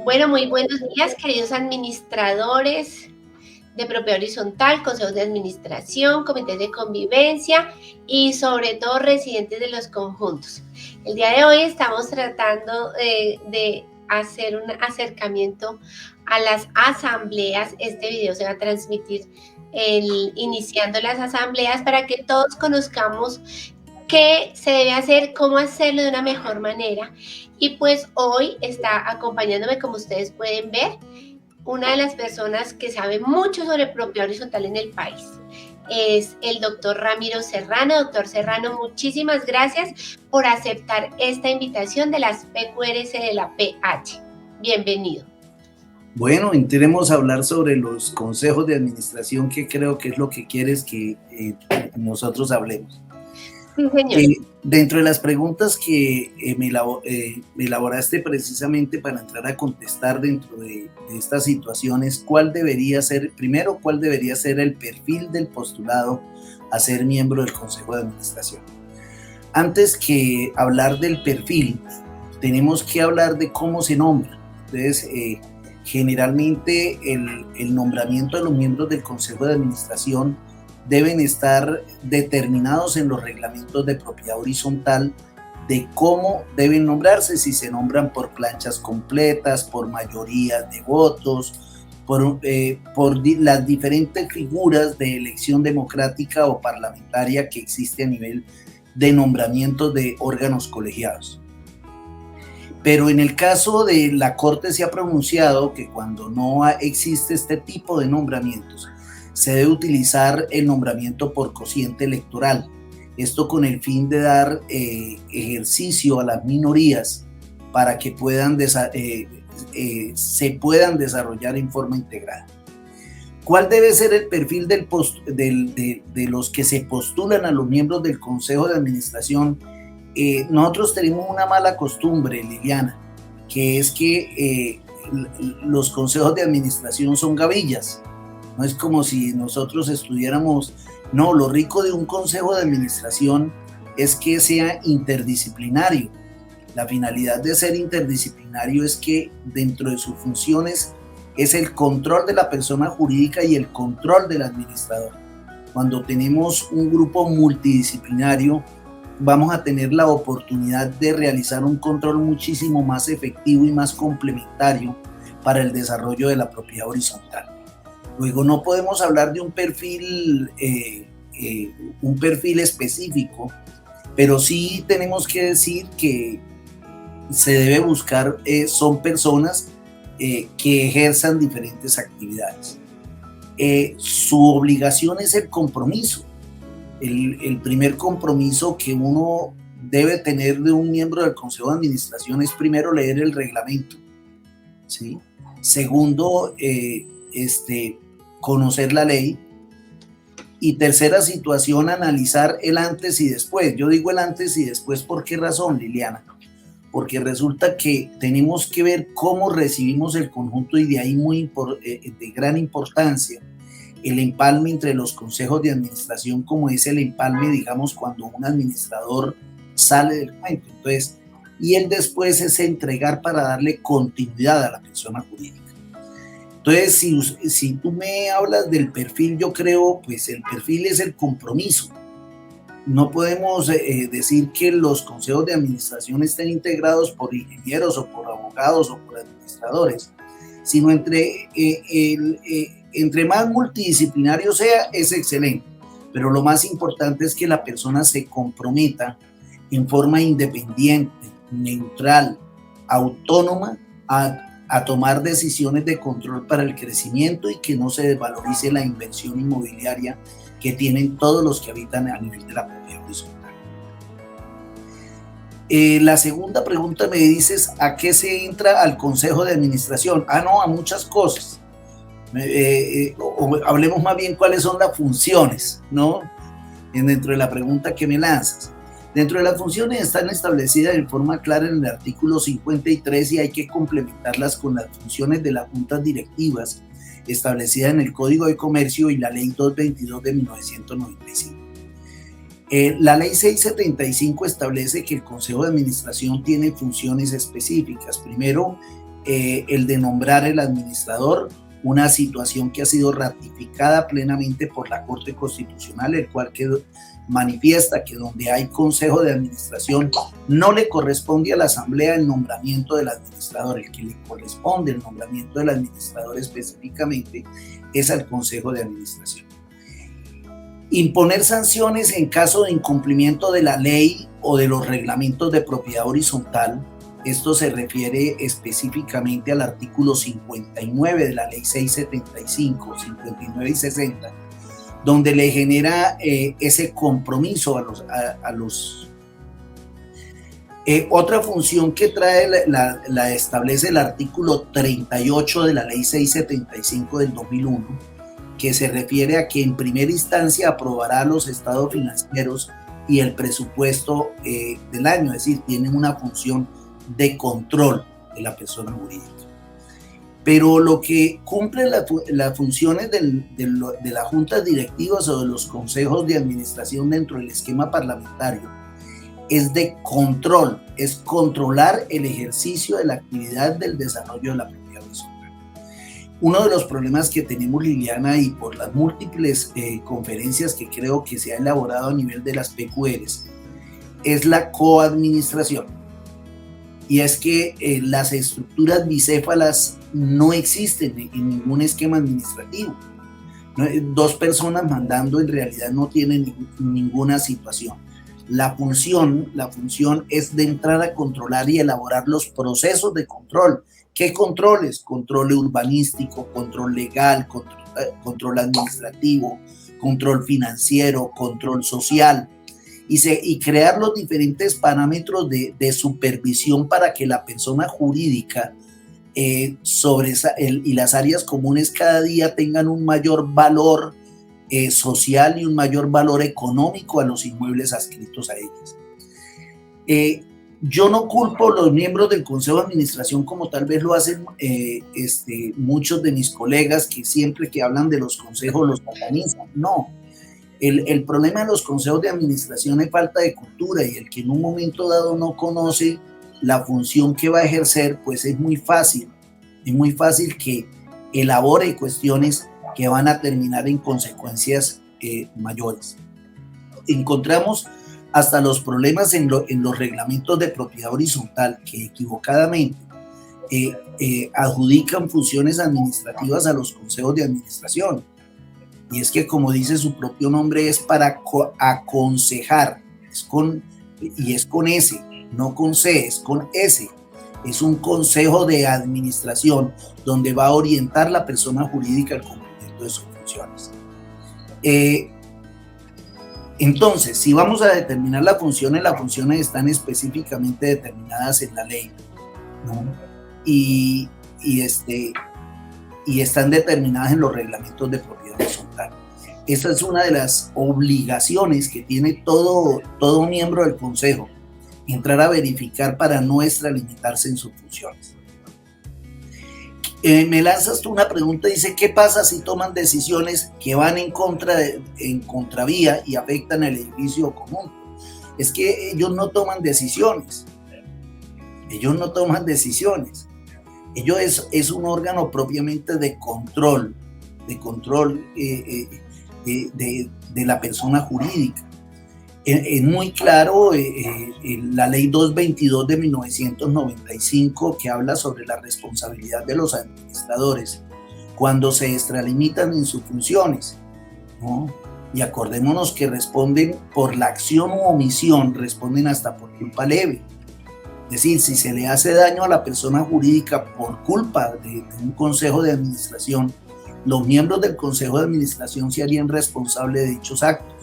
Bueno, muy buenos días, queridos administradores de propiedad horizontal, consejos de administración, comités de convivencia y sobre todo residentes de los conjuntos. El día de hoy estamos tratando de hacer un acercamiento a las asambleas. Este video se va a transmitir iniciando las asambleas para que todos conozcamos qué se debe hacer, cómo hacerlo de una mejor manera. Y pues hoy está acompañándome, como ustedes pueden ver, una de las personas que sabe mucho sobre propiedad horizontal en el país. Es el doctor Ramiro Serrano. Doctor Serrano, muchísimas gracias por aceptar esta invitación de las PQRS de la PH. Bienvenido. Bueno, intentaremos hablar sobre los consejos de administración, que creo que es lo que quieres que nosotros hablemos. Sí, señor. Dentro de las preguntas que me elaboraste precisamente para entrar a contestar dentro de estas situaciones, ¿cuál debería ser el perfil del postulado a ser miembro del Consejo de Administración? Antes que hablar del perfil, tenemos que hablar de cómo se nombra. Entonces, generalmente el nombramiento de los miembros del Consejo de Administración deben estar determinados en los reglamentos de propiedad horizontal de cómo deben nombrarse, si se nombran por planchas completas, por mayoría de votos, por las diferentes figuras de elección democrática o parlamentaria que existe a nivel de nombramiento de órganos colegiados. Pero en el caso de la Corte se ha pronunciado que cuando no existe este tipo de nombramientos, se debe utilizar el nombramiento por cociente electoral. Esto con el fin de dar ejercicio a las minorías para que se puedan desarrollar en forma integrada. ¿Cuál debe ser el perfil de los que se postulan a los miembros del Consejo de Administración? Nosotros tenemos una mala costumbre, Liliana, que es que los consejos de administración son gavillas. No es como si nosotros estudiáramos. No, lo rico de un consejo de administración es que sea interdisciplinario. La finalidad de ser interdisciplinario es que dentro de sus funciones es el control de la persona jurídica y el control del administrador. Cuando tenemos un grupo multidisciplinario, vamos a tener la oportunidad de realizar un control muchísimo más efectivo y más complementario para el desarrollo de la propiedad horizontal. Luego, no podemos hablar de un perfil específico, pero sí tenemos que decir que se debe buscar, son personas que ejerzan diferentes actividades. Su obligación es el compromiso. El primer compromiso que uno debe tener de un miembro del Consejo de Administración es primero leer el reglamento, ¿sí? Segundo, conocer la ley. Y tercera situación, analizar el antes y después. Yo digo el antes y después, ¿por qué razón, Liliana? Porque resulta que tenemos que ver cómo recibimos el conjunto, y de ahí de gran importancia el empalme entre los consejos de administración, como es el empalme, digamos, cuando un administrador sale del cuento. Entonces, y el después es entregar para darle continuidad a la persona jurídica. Entonces, si tú me hablas del perfil, yo creo, pues el perfil es el compromiso. No podemos decir que los consejos de administración estén integrados por ingenieros o por abogados o por administradores, sino entre más multidisciplinario sea, es excelente. Pero lo más importante es que la persona se comprometa en forma independiente, neutral, autónoma a tomar decisiones de control para el crecimiento y que no se desvalorice la inversión inmobiliaria que tienen todos los que habitan a nivel de la propiedad horizontal. La segunda pregunta me dices, ¿a qué se entra al Consejo de Administración? No, a muchas cosas. Hablemos más bien cuáles son las funciones, ¿no? Dentro de la pregunta que me lanzas. Dentro de las funciones están establecidas de forma clara en el artículo 53 y hay que complementarlas con las funciones de las juntas directivas establecidas en el Código de Comercio y la Ley 222 de 1995. La Ley 675 establece que el Consejo de Administración tiene funciones específicas. Primero, el de nombrar el administrador, una situación que ha sido ratificada plenamente por la Corte Constitucional, el cual manifiesta que donde hay consejo de administración no le corresponde a la asamblea el nombramiento del administrador, el que le corresponde el nombramiento del administrador específicamente es al consejo de administración. Imponer sanciones en caso de incumplimiento de la ley o de los reglamentos de propiedad horizontal. Esto se refiere específicamente al artículo 59 de la ley 675, 59 y 60, donde le genera ese compromiso a los otra función que trae la establece el artículo 38 de la ley 675 del 2001, que se refiere a que en primera instancia aprobará los estados financieros y el presupuesto del año, es decir, tienen una función de control de la persona jurídica. Pero lo que cumple las funciones de las juntas directivas o de los consejos de administración dentro del esquema parlamentario es de control, es controlar el ejercicio de la actividad del desarrollo de la propiedad horizontal. Uno de los problemas que tenemos, Liliana, y por las múltiples conferencias que creo que se ha elaborado a nivel de las PQRs, es la coadministración. Y es que las estructuras bicéfalas no existen en ningún esquema administrativo. Dos personas mandando en realidad no tienen ninguna situación. La función es de entrar a controlar y elaborar los procesos de control. ¿Qué controles? Control urbanístico, control legal, control administrativo, control financiero, control social. Y crear los diferentes parámetros de supervisión para que la persona jurídica y las áreas comunes cada día tengan un mayor valor social y un mayor valor económico a los inmuebles adscritos a ellas. Yo no culpo a los miembros del Consejo de Administración como tal vez lo hacen muchos de mis colegas que siempre que hablan de los consejos los satanizan. No. El problema de los consejos de administración es falta de cultura, y el que en un momento dado no conoce la función que va a ejercer, pues es muy fácil que elabore cuestiones que van a terminar en consecuencias mayores. Encontramos hasta los problemas en los reglamentos de propiedad horizontal que equivocadamente adjudican funciones administrativas a los consejos de administración. Y es que, como dice su propio nombre, es para aconsejar, es con S, no con C, es con S. Es un consejo de administración donde va a orientar la persona jurídica al cumplimiento de sus funciones. Entonces, si vamos a determinar las funciones están específicamente determinadas en la ley, ¿no? Y están determinadas en los reglamentos de propiedad horizontal. Esa es una de las obligaciones que tiene todo miembro del Consejo, entrar a verificar para no extralimitarse en sus funciones. Me lanzas tú una pregunta, dice, ¿qué pasa si toman decisiones que van en contravía y afectan el edificio común? Es que ellos no toman decisiones. Ellos es un órgano propiamente de control de la persona jurídica. Es muy claro la ley 222 de 1995, que habla sobre la responsabilidad de los administradores cuando se extralimitan en sus funciones, ¿no? Y acordémonos que responden por la acción u omisión, responden hasta por culpa leve. Es decir, si se le hace daño a la persona jurídica por culpa de un consejo de administración, los miembros del consejo de administración se harían responsables de dichos actos.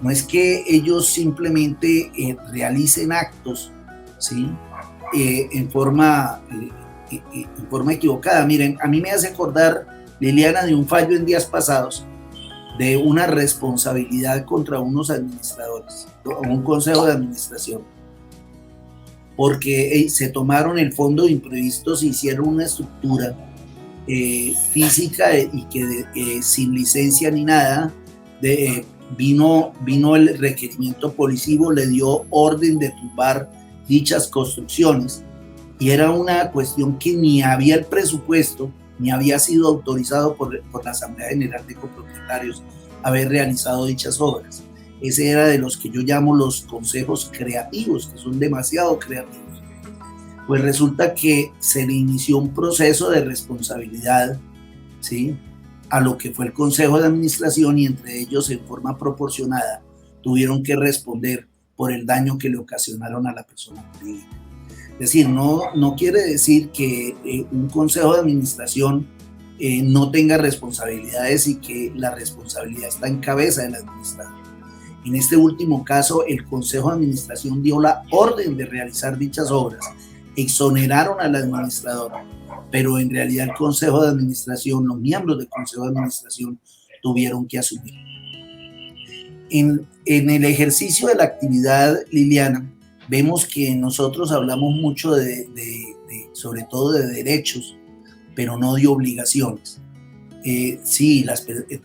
No es que ellos simplemente realicen actos, ¿sí? En forma equivocada. Miren, a mí me hace acordar, Liliana, de un fallo en días pasados de una responsabilidad contra unos administradores, un consejo de administración, porque se tomaron el fondo de imprevistos e hicieron una estructura física y que sin licencia ni nada, vino el requerimiento policivo, le dio orden de tumbar dichas construcciones, y era una cuestión que ni había el presupuesto, ni había sido autorizado por la Asamblea General de Copropietarios haber realizado dichas obras. Ese era de los que yo llamo los consejos creativos, que son demasiado creativos. Pues resulta que se le inició un proceso de responsabilidad, ¿sí?, a lo que fue el Consejo de Administración, y entre ellos, en forma proporcionada, tuvieron que responder por el daño que le ocasionaron a la persona jurídica. Es decir, no quiere decir que un Consejo de Administración no tenga responsabilidades y que la responsabilidad está en cabeza del administrador. En este último caso, el Consejo de Administración dio la orden de realizar dichas obras, exoneraron al administrador, pero en realidad el Consejo de Administración, los miembros del Consejo de Administración tuvieron que asumir. En el ejercicio de la actividad, Liliana, vemos que nosotros hablamos mucho sobre todo de derechos, pero no de obligaciones. Sí,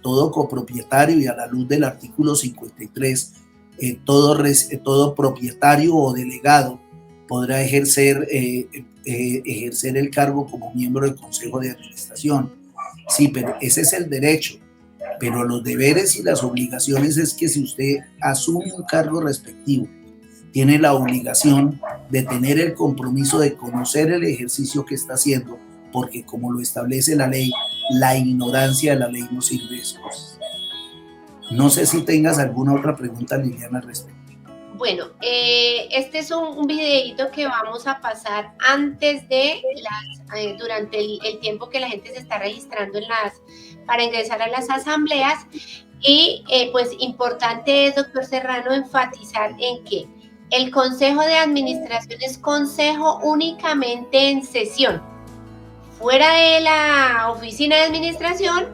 todo copropietario, y a la luz del artículo 53, todo propietario o delegado podrá ejercer el cargo como miembro del Consejo de Administración. Sí, pero ese es el derecho. Pero los deberes y las obligaciones es que si usted asume un cargo respectivo, tiene la obligación de tener el compromiso de conocer el ejercicio que está haciendo, porque como lo establece la ley, la ignorancia de la ley no sirve de excusas. No sé si tengas alguna otra pregunta, Liliana, al respecto. Bueno, este es un videito que vamos a pasar antes de durante el tiempo que la gente se está registrando para ingresar a las asambleas. Y pues importante es, doctor Serrano, enfatizar en que el Consejo de Administración es consejo únicamente en sesión. Fuera de la oficina de administración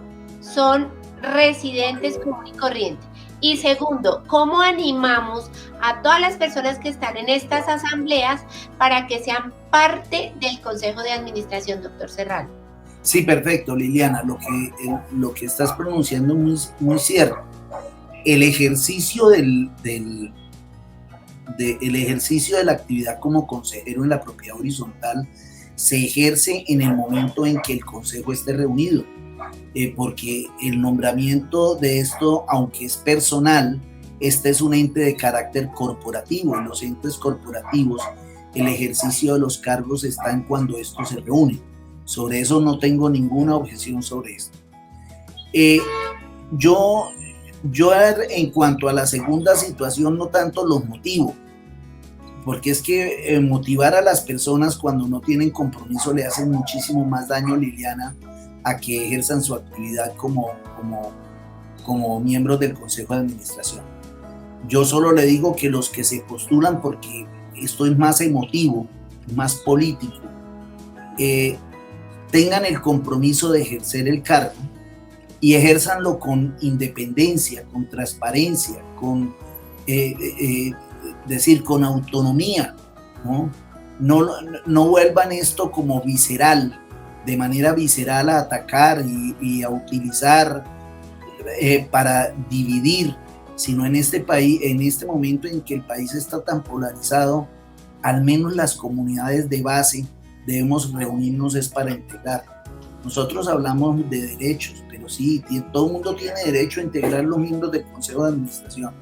son residentes común y corriente. Y segundo, ¿cómo animamos a todas las personas que están en estas asambleas para que sean parte del Consejo de Administración, doctor Serrano? Sí, perfecto, Liliana. Lo que estás pronunciando es muy, muy cierto. El ejercicio el ejercicio de la actividad como consejero en la propiedad horizontal se ejerce en el momento en que el consejo esté reunido, porque el nombramiento de esto, aunque es personal, este es un ente de carácter corporativo. En los entes corporativos, el ejercicio de los cargos está en cuando estos se reúnen. Sobre eso no tengo ninguna objeción sobre esto. Yo en cuanto a la segunda situación, no tanto los motivo, porque es que motivar a las personas cuando no tienen compromiso le hace muchísimo más daño, Liliana, a que ejerzan su actividad como miembros del Consejo de Administración. Yo solo le digo que los que se postulan, porque esto es más emotivo, más político, tengan el compromiso de ejercer el cargo y ejérzanlo con independencia, con transparencia, con con autonomía, ¿no? No vuelvan esto como visceral, de manera visceral a atacar y a utilizar para dividir, sino en este país, en este momento en que el país está tan polarizado, al menos las comunidades de base debemos reunirnos es para integrar. Nosotros hablamos de derechos, pero sí, todo el mundo tiene derecho a integrar los miembros del Consejo de Administración,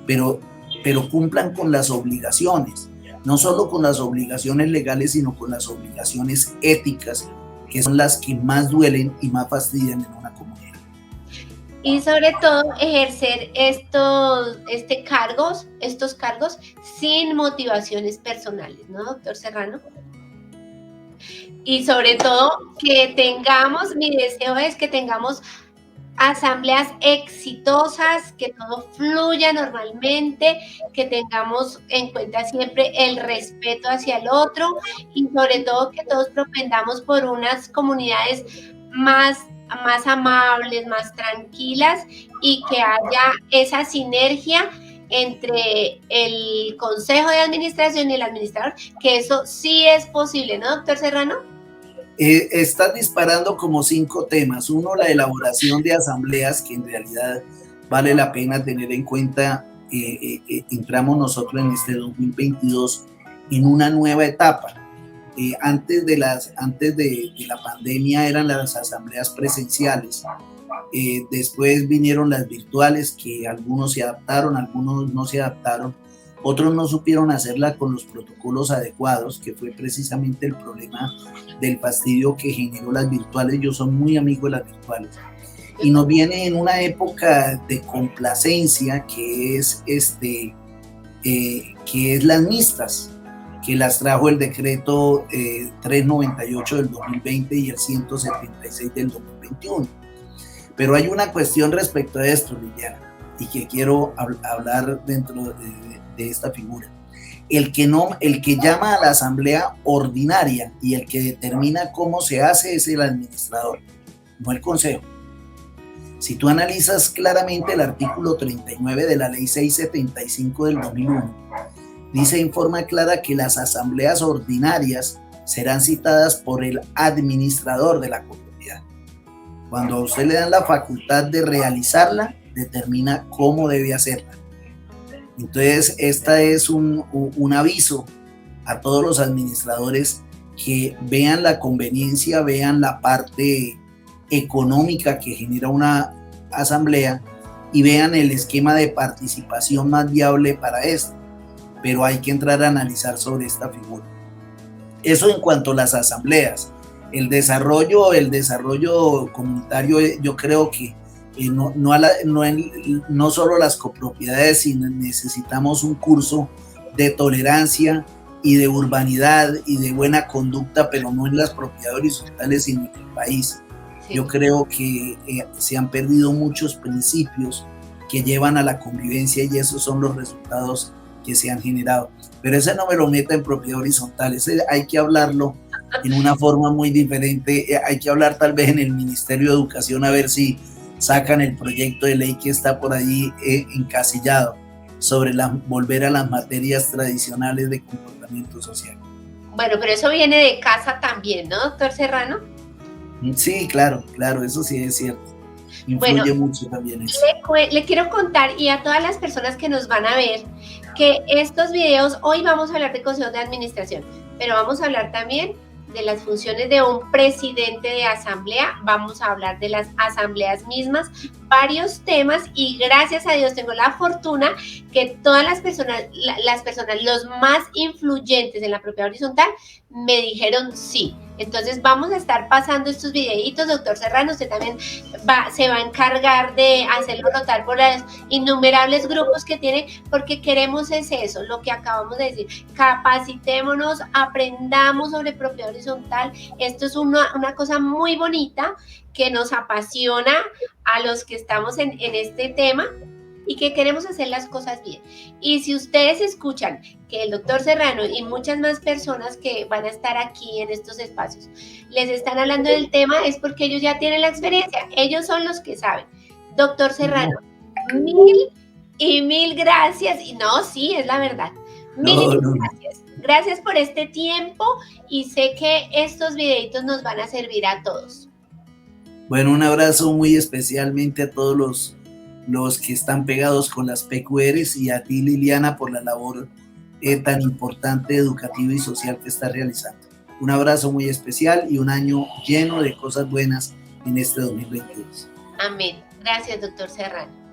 pero cumplan con las obligaciones, no solo con las obligaciones legales, sino con las obligaciones éticas, que son las que más duelen y más fastidian en una comunidad. Y sobre todo ejercer estos cargos sin motivaciones personales, ¿no, doctor Serrano? Y sobre todo mi deseo es que tengamos asambleas exitosas, que todo fluya normalmente, que tengamos en cuenta siempre el respeto hacia el otro y sobre todo que todos propendamos por unas comunidades más amables, más tranquilas, y que haya esa sinergia entre el Consejo de Administración y el administrador, que eso sí es posible, ¿no, doctor Serrano? Estás disparando como 5 temas. Uno, la elaboración de asambleas, que en realidad vale la pena tener en cuenta. Entramos nosotros en este 2022 en una nueva etapa. Antes de la pandemia eran las asambleas presenciales. Después vinieron las virtuales, que algunos se adaptaron, algunos no se adaptaron, otros no supieron hacerla con los protocolos adecuados, que fue precisamente el problema del fastidio que generó las virtuales. Yo soy muy amigo de las virtuales. Y nos viene en una época de complacencia que es las mixtas, que las trajo el decreto 398 del 2020 y el 176 del 2021. Pero hay una cuestión respecto a esto, Liliana, y que quiero hablar dentro de esta figura. El que llama a la asamblea ordinaria y el que determina cómo se hace es el administrador, no el consejo. Si tú analizas claramente el artículo 39 de la ley 675 del 2001, dice en forma clara que las asambleas ordinarias serán citadas por el administrador de la comunidad. Cuando a usted le dan la facultad de realizarla, determina cómo debe hacerla. Entonces, esta es un aviso a todos los administradores que vean la conveniencia, vean la parte económica que genera una asamblea y vean el esquema de participación más viable para esto. Pero hay que entrar a analizar sobre esta figura. Eso en cuanto a las asambleas. El desarrollo comunitario, yo creo que no solo las copropiedades, sino necesitamos un curso de tolerancia y de urbanidad y de buena conducta, pero no en las propiedades horizontales, sino en el país. Sí. Yo creo que se han perdido muchos principios que llevan a la convivencia y esos son los resultados que se han generado. Pero ese no me lo meta en propiedad horizontal, ese hay que hablarlo en una forma muy diferente. Hay que hablar tal vez en el Ministerio de Educación a ver si sacan el proyecto de ley que está por ahí encasillado sobre volver a las materias tradicionales de comportamiento social. Bueno, pero eso viene de casa también, ¿no, doctor Serrano? Sí, claro, eso sí es cierto. Influye mucho también eso. Le quiero contar y a todas las personas que nos van a ver que estos videos, hoy vamos a hablar de consejo de administración, pero vamos a hablar también de las funciones de un presidente de asamblea, vamos a hablar de las asambleas mismas, varios temas y gracias a Dios tengo la fortuna que todas las personas, los más influyentes en la propiedad horizontal me dijeron sí. Entonces vamos a estar pasando estos videitos, doctor Serrano, usted también se va a encargar de hacerlo notar por los innumerables grupos que tiene, porque queremos es eso, lo que acabamos de decir, capacitémonos, aprendamos sobre propiedad horizontal, esto es una cosa muy bonita que nos apasiona a los que estamos en este tema y que queremos hacer las cosas bien. Y si ustedes escuchan que el doctor Serrano y muchas más personas que van a estar aquí en estos espacios les están hablando del tema, es porque ellos ya tienen la experiencia, ellos son los que saben. Doctor Serrano, mil gracias. Y no, sí, es la verdad. Mil gracias. Gracias por este tiempo y sé que estos videitos nos van a servir a todos. Bueno, un abrazo muy especialmente a todos los que están pegados con las PQRs y a ti, Liliana, por la labor tan importante, educativa y social que estás realizando. Un abrazo muy especial y un año lleno de cosas buenas en este 2022. Amén. Gracias, doctor Serrano.